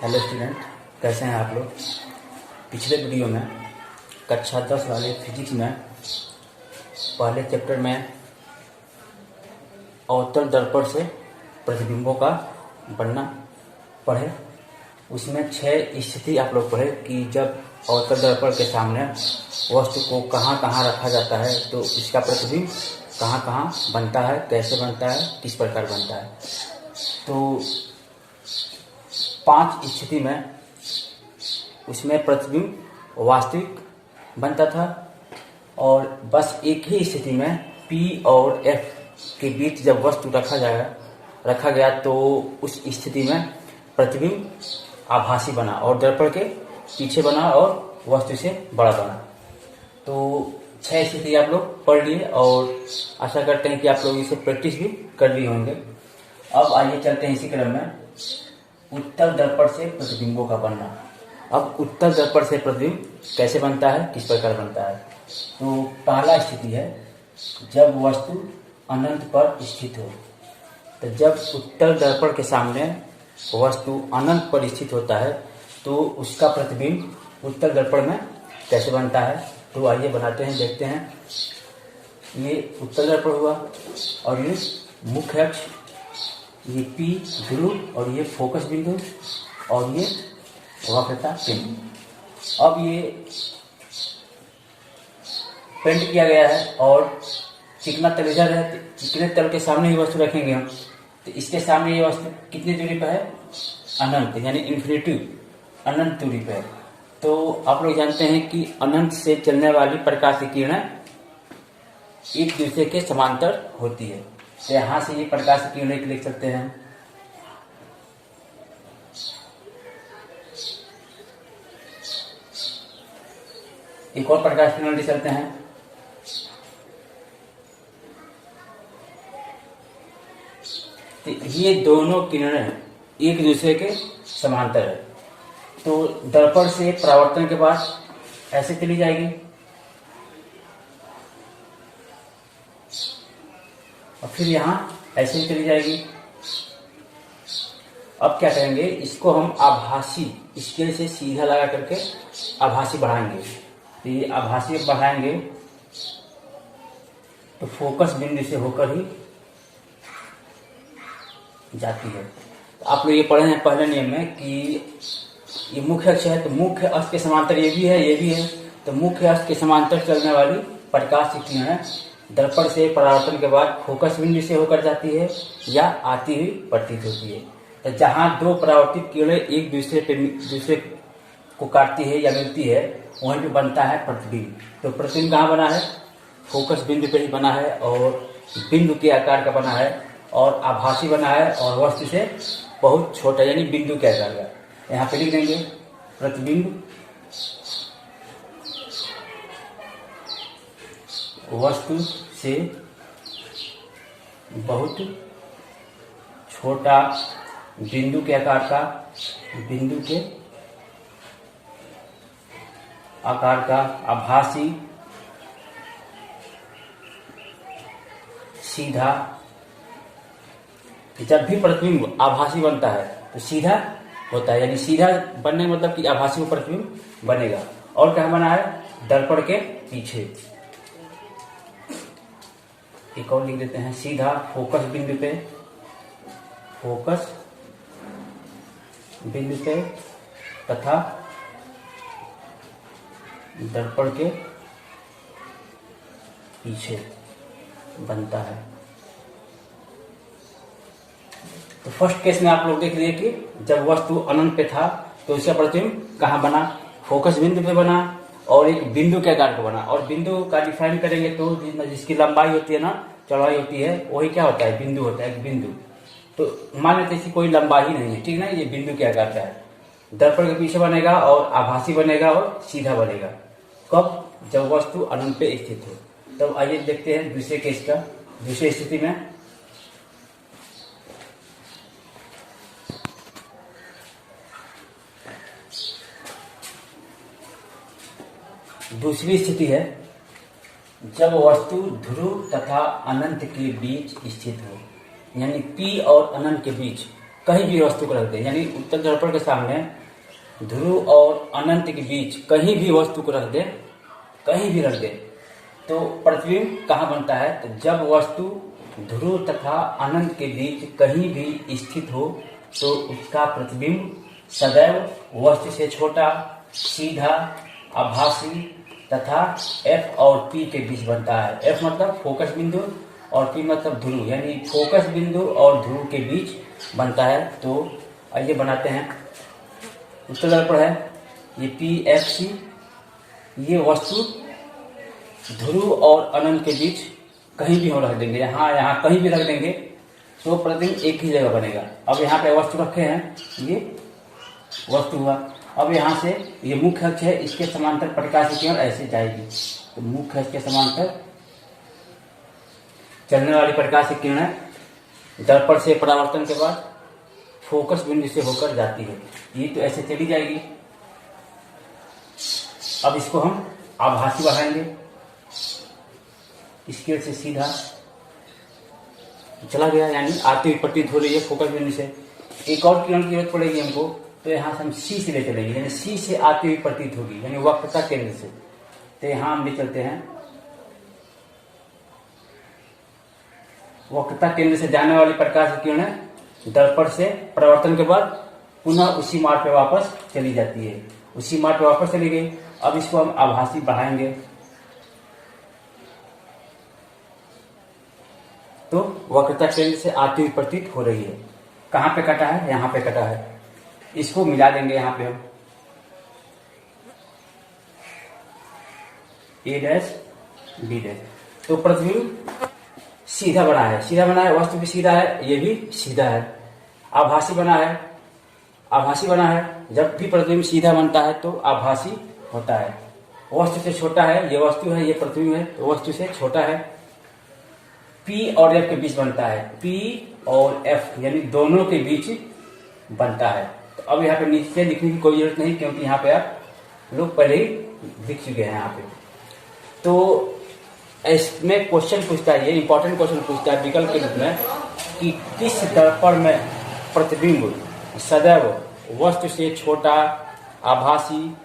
Hello student, कैसे हैं आप लोग। पिछले वीडियो में कक्षा 10 वाले फिजिक्स में पहले चैप्टर में अवतल दर्पण से प्रतिबिंबों का बनना पढ़े। उसमें 6 स्थिति आप लोग पढ़े कि जब अवतल दर्पण के सामने वस्तु को कहाँ कहाँ रखा जाता है तो इसका प्रतिबिंब कहाँ कहाँ बनता है, कैसे बनता है, किस प्रकार बनता है। तो 5 स्थिति में उसमें प्रतिबिंब वास्तविक बनता था और बस एक ही स्थिति में P और F के बीच जब वस्तु रखा गया तो उस स्थिति में प्रतिबिंब आभासी बना और दर्पण के पीछे बना और वस्तु से बड़ा बना। तो 6 स्थिति आप लोग पढ़ लिए और आशा करते हैं कि आप लोग इसे प्रैक्टिस भी कर लिए होंगे। अब आइए चलते हैं इसी क्रम में उत्तल दर्पण से प्रतिबिंबों का बनना। अब उत्तल दर्पण से प्रतिबिंब कैसे बनता है, किस प्रकार बनता है। तो पहला स्थिति है जब वस्तु अनंत पर स्थित हो। तो जब उत्तल दर्पण के सामने वस्तु अनंत पर स्थित होता है तो उसका प्रतिबिंब उत्तल दर्पण में कैसे बनता है। तो आइए बनाते हैं, देखते हैं। ये उत्तल दर्पण हुआ और ये मुख्य अक्ष, ये P ध्रुव और ये फोकस बिंदु और ये वक्रता पिंड। अब ये पेंट किया गया है और चिकना तल इधर है। चिकने तल के सामने ही वस्तु रखेंगे हम, तो इसके सामने ये वस्तु कितनी दूरी पर है, अनंत, यानी इन्फिनिटिव, अनंत दूरी पर है। तो आप लोग जानते हैं कि अनंत से चलने वाली प्रकाश की किरणें एक दूसरे के समांतर होती है। तो यहाँ से ये प्रकाश की किरणें लिख सकते हैं। एक और प्रकाश किरण लिख सकते हैं। तो ये दोनों किरणें एक दूसरे के समांतर है। तो दर्पण से परावर्तन के बाद ऐसे चली जाएगी और फिर यहाँ ऐसे ही चली जाएगी। अब क्या करेंगे, इसको हम आभासी स्केल से सीधा लगा करके आभासी बढ़ाएंगे। तो ये आभासी बढ़ाएंगे तो फोकस बिंदु से होकर ही जाती है। तो आप लोग ये पढ़े हैं पहले नियम में कि ये मुख्य अक्ष है तो मुख्य अक्ष के समांतर ये भी है, ये भी है। तो मुख्य अक्ष के समांतर चलने वाली प्रकाश की किरणें दर्पण से परावर्तन के बाद फोकस बिंदु से होकर जाती है या आती हुई प्रतीत होती है। तो जहां दो परावर्तित किरणें एक दूसरे को काटती है या मिलती है वहीं पे बनता है प्रतिबिंब। तो प्रतिबिंब कहाँ बना है, फोकस बिंदु पे ही बना है और बिंदु के आकार का बना है और आभासी बना है और वस्तु से बहुत छोटा, यानी बिंदु के आकार का। यहाँ पे लिख देंगे प्रतिबिंब वस्तु से बहुत छोटा बिंदु के आकार का, बिंदु के आकार का आभासी सीधा। जब भी प्रतिबिंब आभासी बनता है तो सीधा होता है, यानी सीधा बनने का मतलब कि आभासी में प्रतिबिंब बनेगा। और क्या बना है, दर्पण के पीछे। एक और लिख देते हैं, सीधा फोकस बिंदु पे, फोकस बिंदु पे तथा दर्पण के पीछे बनता है। तो फर्स्ट केस में आप लोग देख लिए कि जब वस्तु अनंत पे था तो उसका प्रतिबिंब कहाँ बना, फोकस बिंदु पे बना और एक बिंदु के आकार का बना। और बिंदु का डिफाइन करेंगे तो जिसकी लंबाई होती है ना, चौड़ाई होती है, वही क्या होता है, बिंदु होता है, एक बिंदु। तो मान लेते इसकी कोई लंबाई ही नहीं है, ठीक ना, ये बिंदु के आकार का है। दर्पण के पीछे बनेगा और आभासी बनेगा और सीधा बनेगा। कब, जब वस्तु अनंत पे स्थित हो। तब आइए देखते हैं दूसरे केस का। दूसरी स्थिति में दूसरी स्थिति है जब वस्तु ध्रुव तथा अनंत के बीच स्थित हो, यानी P और अनंत के बीच कहीं भी वस्तु को रख दे, यानी उत्तल दर्पण के सामने ध्रुव और अनंत के बीच कहीं भी वस्तु को रख दे, कहीं भी रख दे, तो प्रतिबिंब कहाँ बनता है? तो जब वस्तु ध्रुव तथा अनंत के बीच कहीं भी स्थित हो तो उसका प्रतिबिंब सदैव वस्तु से छोटा, सीधा, आभासी तथा F और P के बीच बनता है। F मतलब फोकस बिंदु और P मतलब ध्रुव, यानी फोकस बिंदु और ध्रुव के बीच बनता है। तो आइए बनाते हैं। उत्तल दर्पण है, ये PFC, ये वस्तु ध्रुव और अनंत के बीच कहीं भी हम रख देंगे, यहाँ कहीं भी रख देंगे तो प्रतिबिंब एक ही जगह बनेगा। अब यहाँ पे वस्तु रखे हैं, ये वस्तु हुआ। अब यहाँ से ये मुख्य अक्ष है, इसके समांतर प्रकाश किरण ऐसे जाएगी, तो मुख्य अक्ष के समांतर चलने वाली प्रकाश की किरण दर्पण से परावर्तन के बाद फोकस बिंदु से होकर जाती है, ये तो ऐसे चली जाएगी। अब इसको हम आभासी बढ़ाएंगे, इसके से सीधा चला गया, यानी आती हुई प्रतीत हो रही है फोकस बिंदु से। एक और किरण की जरूरत पड़ेगी हमको, तो यहाँ से हम C से ले चलेंगे, यानी C से आती हुई प्रतीत होगी, यानी वक्रता केंद्र से। तो यहाँ हम ले चलते हैं, वक्रता केंद्र से जाने वाली प्रकाश की किरण दर्पण से परावर्तन के बाद पुनः उसी मार्ग पे वापस चली जाती है, उसी मार्ग पे वापस चली गई। अब इसको हम आभासी बढ़ाएंगे, तो वक्रता केंद्र से आती हुई प्रतीत हो रही है। कहाँ पे कटा है? यहाँ पे कटा है, इसको मिला देंगे यहाँ पे हम A' B'। तो प्रतिबिंब सीधा बना है, सीधा बना है, वस्तु भी सीधा है, ये भी सीधा है। आभासी बना है, आभासी बना है। जब भी प्रतिबिंब सीधा बनता है तो आभासी होता है। वस्तु से छोटा है, ये वस्तु है, ये प्रतिबिंब है, तो वस्तु से छोटा है। P और F के बीच बनता है, P और F यानी दोनों के बीच बनता है। तो अब यहाँ पे नीचे लिखने की कोई जरूरत नहीं, क्योंकि यहाँ पे आप लोग पहले ही लिख चुके हैं यहाँ पे। तो इसमें क्वेश्चन पूछता है, ये इंपॉर्टेंट क्वेश्चन पूछता है विकल्प के रूप में कि किस दर्पण में प्रतिबिंब सदैव वस्तु से छोटा, आभासी,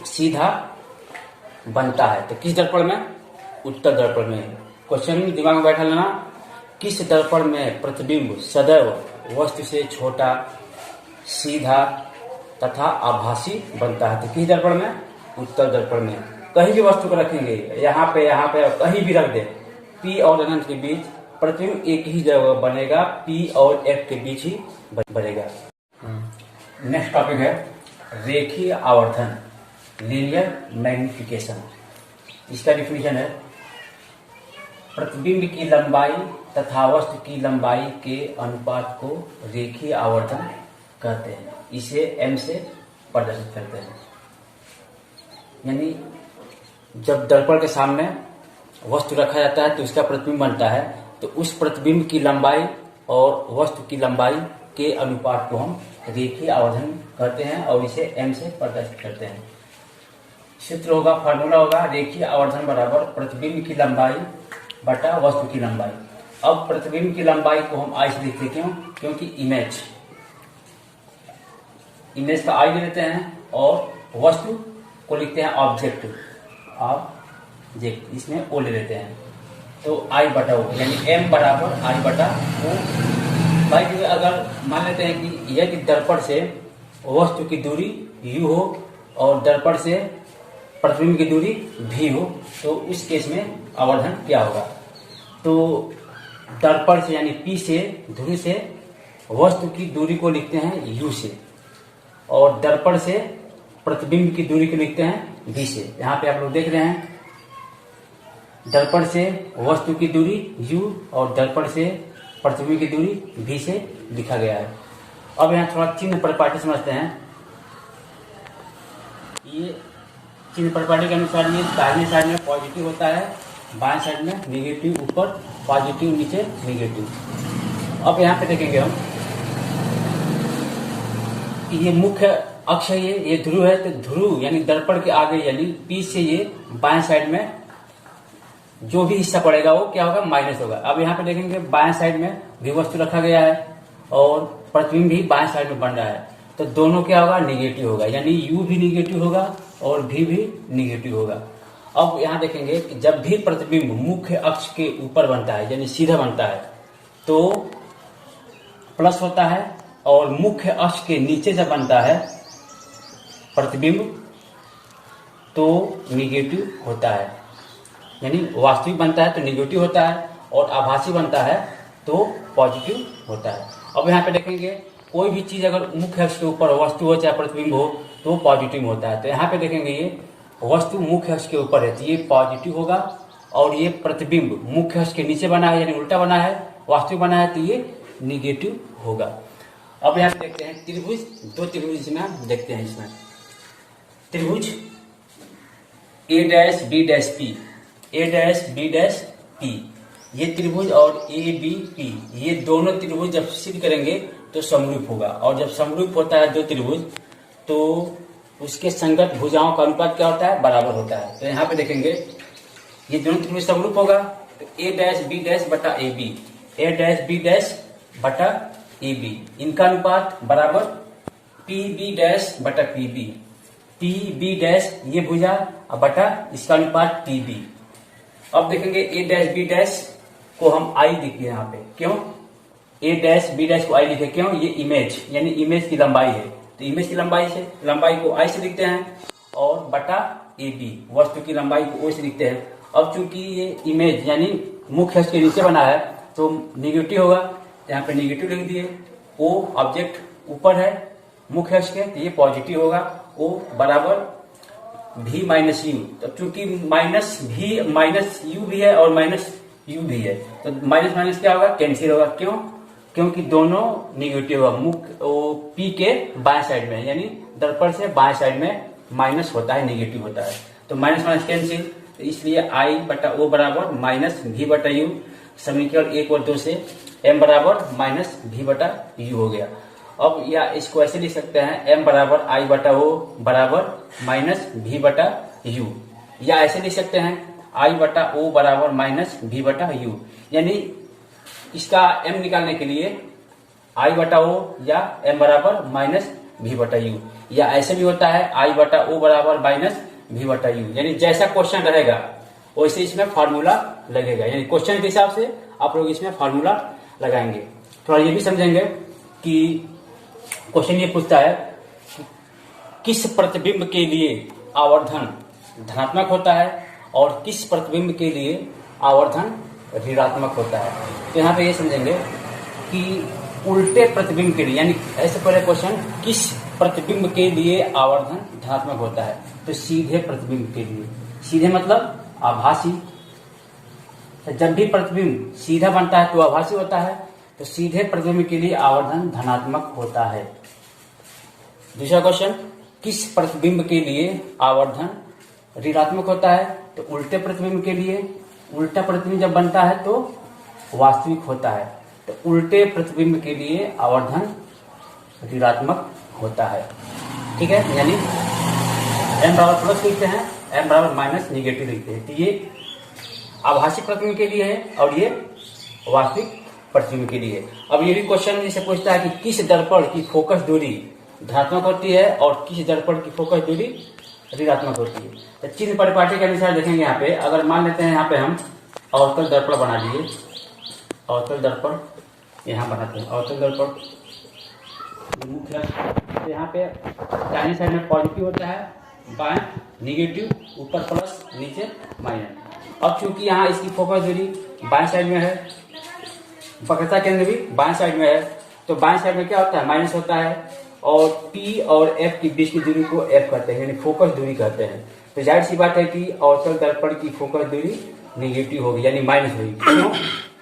सीधा बनता है? तो किस दर्पण में? उत्तल दर्पण में। क्वेश्चन दिमाग में बैठा लेना, किस दर्पण में प्रतिबिंब सदैव वस्तु से छोटा, सीधा तथा आभासी बनता है? तो किस दर्पण में? उत्तल दर्पण में। कहीं भी वस्तु को रखेंगे, यहाँ पे कहीं भी रख दे, P और अनंत के बीच प्रतिबिंब एक ही जगह बनेगा, P और F के बीच ही बनेगा। नेक्स्ट टॉपिक है रेखीय आवर्धन, लीनियर मैग्निफिकेशन। इसका डिफिनीशन है, प्रतिबिंब की लंबाई तथा वस्तु की लंबाई के अनुपात को रेखीय आवर्धन कहते हैं। इसे M से प्रदर्शित करते हैं। यानी जब दर्पण के सामने वस्तु रखा जाता है तो उसका प्रतिबिंब बनता है, तो उस प्रतिबिंब की लंबाई और वस्तु की लंबाई के अनुपात को हम रेखीय आवर्धन कहते हैं और इसे M से प्रदर्शित करते हैं। सूत्र होगा, फार्मूला होगा, रेखीय आवर्धन बराबर प्रतिबिंब की लंबाई बटा वस्तु की लंबाई। अब प्रतिबिंब की लंबाई को हम I से लिखते, क्यों? क्योंकि इमेज का I ले लेते हैं और वस्तु को लिखते हैं ऑब्जेक्ट, इसमें O ले लेते हैं, तो I बटा O, यानी M बराबर I बटा O। भाई अगर मान लेते हैं कि यदि दर्पण से वस्तु की दूरी U हो और दर्पण से प्रतिबिंब की दूरी V हो, तो उस केस में आवर्धन क्या होगा? तो दर्पण से यानी P से, धुरी से वस्तु की दूरी को लिखते हैं U से, और दर्पण से प्रतिबिंब की दूरी को लिखते हैं V से। यहाँ पे आप लोग देख रहे हैं, दर्पण से वस्तु की दूरी U और दर्पण से प्रतिबिंब की दूरी V से लिखा गया है। अब यहाँ थोड़ा चिन्ह परिपाटी समझते हैं। ये चिन्ह परिपाटी के अनुसार ये दाहिने साइड में पॉजिटिव होता है, बाएं साइड में नेगेटिव, ऊपर पॉजिटिव, नीचे नेगेटिव। अब यहाँ पे देखेंगे हम, ये मुख्य अक्ष है, ये ध्रुव है, तो ध्रुव यानी दर्पण के आगे यानी P से ये बाएं साइड में जो भी हिस्सा पड़ेगा वो क्या होगा? माइनस होगा। अब यहाँ पे देखेंगे बाएं साइड में भी वस्तु रखा गया है और प्रतिबिंब भी बाएं साइड में बन रहा है, तो दोनों क्या होगा, निगेटिव होगा, यानी u भी निगेटिव होगा और v भी निगेटिव होगा। अब यहाँ देखेंगे कि जब भी प्रतिबिंब मुख्य अक्ष के ऊपर बनता है यानी सीधा बनता है तो प्लस होता है, और मुख्य अक्ष के नीचे जब बनता है प्रतिबिंब तो निगेटिव होता है, यानी वास्तविक बनता है तो निगेटिव होता है और आभासी बनता है तो पॉजिटिव होता है। अब यहाँ पे देखेंगे कोई भी चीज अगर मुख्य अक्ष के ऊपर वस्तु हो चाहे प्रतिबिंब हो तो पॉजिटिव होता है। तो यहाँ पे देखेंगे ये वस्तु मुख्य अक्ष के ऊपर है तो ये पॉजिटिव होगा, और ये प्रतिबिंब मुख्य अक्ष के नीचे बना है यानी उल्टा बना है, वास्तविक बना है तो ये निगेटिव होगा। अब यहाँ देखते हैं त्रिभुज, दो त्रिभुज इसमें देखते हैं। इसमें त्रिभुज ए डैश बी डैश पी, ए डैश बी डैश पी, ये त्रिभुज और ए बी पी, ये दोनों त्रिभुज जब सिद्ध करेंगे तो समरूप होगा, और जब समरूप होता है दो त्रिभुज तो उसके संगत भुजाओं का अनुपात क्या होता है, बराबर होता है। तो यहाँ पे देखेंगे ये दोनों त्रिभुज समरूप होगा तो ए डैश बी डैश बटा A B, A dash B dash बटा ए बी, इनका अनुपात बराबर पी बी डैश बटा P B, P B dash ये भुजा बटा इसका अनुपात पी बी। अब देखेंगे ए डैश बी डैश को हम आई लिखिए यहाँ पे, क्यों ए डैश बी डैश को आई लिखे, क्यों, ये इमेज यानी इमेज की लंबाई है तो इमेज की लंबाई को आई से लिखते हैं, और बटा ए बी वस्तु की लंबाई को ओ से लिखते हैं। अब चूंकि ये इमेज यानी मुख्य अक्ष के नीचे बना है तो निगेटिव होगा, यहाँ पे निगेटिव लिख दिए, ओ ऑब्जेक्ट ऊपर है मुख्य अक्ष के तो ये पॉजिटिव होगा, ओ बराबर v माइनस यू, तो चूंकि माइनस v माइनस यू भी है और माइनस यू भी है तो माइनस माइनस क्या होगा, कैंसिल होगा, क्यों, क्योंकि दोनों निगेटिव होगा, मुख्य पी के बाएं साइड में यानी दर्पण से बाएं साइड में माइनस होता है, निगेटिव होता है, तो माइनस माइनस कैंसिल, तो इसलिए आई बटा ओ बराबर माइनस v बटा यू, समीकरण 1 और 2 से m बराबर माइनस v बटा यू हो गया। अब या इसको ऐसे लिख सकते हैं m बराबर आई बटा ओ बराबर माइनस v बटा यू, या ऐसे लिख सकते हैं आई बटा ओ बराबर माइनस v बटा यू, यानी इसका m निकालने के लिए आई बटा ओ या m बराबर माइनस v बटा यू, या ऐसे भी होता है आई बटा ओ बराबर माइनस v बटा यू, यानी जैसा क्वेश्चन रहेगा वैसे इसमें फार्मूला लगेगा, यानी क्वेश्चन के हिसाब से आप लोग इसमें फार्मूला लगाएंगे। थोड़ा ये भी समझेंगे कि क्वेश्चन ये पूछता है कि किस प्रतिबिंब के लिए आवर्धन धनात्मक होता है और किस प्रतिबिंब के लिए आवर्धन ऋणात्मक होता है। तो यहाँ पे ये समझेंगे कि उल्टे प्रतिबिंब के लिए, यानी ऐसे पहले क्वेश्चन किस प्रतिबिंब के लिए आवर्धन धनात्मक होता है, तो सीधे प्रतिबिंब के लिए, सीधे मतलब आभासी, तो जब भी प्रतिबिंब सीधा बनता है तो आभासी होता है, तो सीधे प्रतिबिंब के लिए आवर्धन धनात्मक होता है। दूसरा क्वेश्चन किस प्रतिबिंब के लिए आवर्धन ऋणात्मक होता है, तो उल्टे प्रतिबिंब के लिए, उल्टा प्रतिबिंब जब बनता है तो वास्तविक होता है, तो उल्टे प्रतिबिंब के लिए आवर्धन ऋणात्मक होता है। ठीक है, यानी m बराबर प्लस लिखते हैं, m बराबर माइनस निगेटिव लिखते हैं, तो ये आभासी प्रतिबिंब के लिए है और ये वास्तविक प्रतिबिंब के लिए। अब ये भी क्वेश्चन जैसे पूछता है कि किस दर्पण की फोकस दूरी धनात्मक होती है और किस दर्पण की फोकस दूरी ऋणात्मक होती है। तो चिन्ह परिपाटी के अनुसार देखेंगे यहाँ पे, अगर मान लेते हैं यहाँ पे हम अवतल दर्पण बना लिए, अवतल दर्पण यहाँ बनाते हैं, अवतल दर्पण मुख्य, तो यहाँ पे दाहिने साइड में पॉजिटिव होता है, बाएं निगेटिव, ऊपर प्लस नीचे माइनस। अब चूंकि यहाँ इसकी फोकस दूरी बाएं साइड में है, वक्रता केंद्र भी बाएं साइड में है, तो बाएं साइड में क्या होता है, माइनस होता है, और P और F के बीच की दूरी को F कहते हैं, यानी फोकस दूरी कहते हैं। तो जाहिर सी बात है कि अवतल दर्पण की फोकस दूरी निगेटिव होगी, यानी माइनस होगी, क्यों,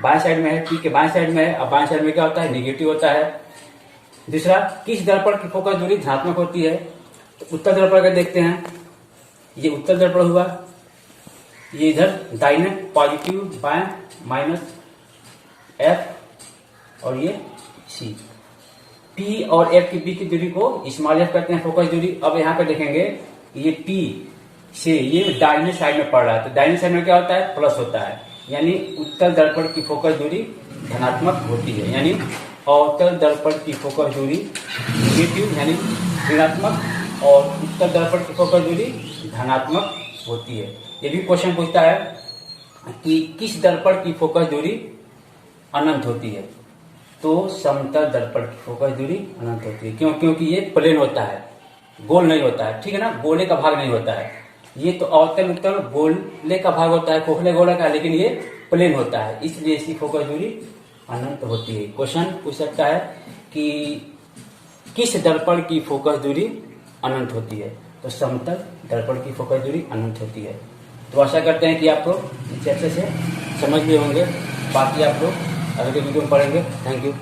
बाएं साइड में है, P के बाएं साइड में है, अब बाएं साइड में क्या होता है, निगेटिव होता है। दूसरा, किस दर्पण की फोकस दूरी धनात्मक होती है, तो उत्तल दर्पण का देखते हैं, ये उत्तल दर्पण हुआ, ये इधर दाहिने पॉजिटिव, बाएं माइनस F और ये C, P और F के बीच की दूरी को स्मॉल f कहते हैं, फोकस दूरी। अब यहाँ पे देखेंगे ये P से ये दाहिने साइड में पड़ रहा है, तो दाहिने साइड में क्या होता है, प्लस होता है, यानी उत्तल दर्पण की फोकस दूरी धनात्मक होती है, यानी अवतल दर्पण की फोकस दूरी नेगेटिव यानी ऋणात्मक और उत्तल दर्पण की फोकस दूरी धनात्मक होती है। ये भी क्वेश्चन पूछता है कि किस दर्पण की फोकस दूरी अनंत होती है, तो समतल दर्पण की फोकस दूरी अनंत होती है। क्यों? क्योंकि ये प्लेन होता है, गोल नहीं होता है, ठीक है ना, गोले का भाग नहीं होता है। ये तो अवतल उत्तल गोले का भाग होता है, खोखले गोला का, लेकिन ये प्लेन होता है, इसलिए इसकी फोकस दूरी अनंत होती है। क्वेश्चन पूछ सकता है कि किस दर्पण की फोकस दूरी अनंत होती है, तो समतल दर्पण की फोकस दूरी अनंत होती है। तो आशा करते हैं कि आप लोग इसे अच्छे से समझ लिए होंगे। बाकी आप लोग अगले वीडियो में पढ़ेंगे। Thank you.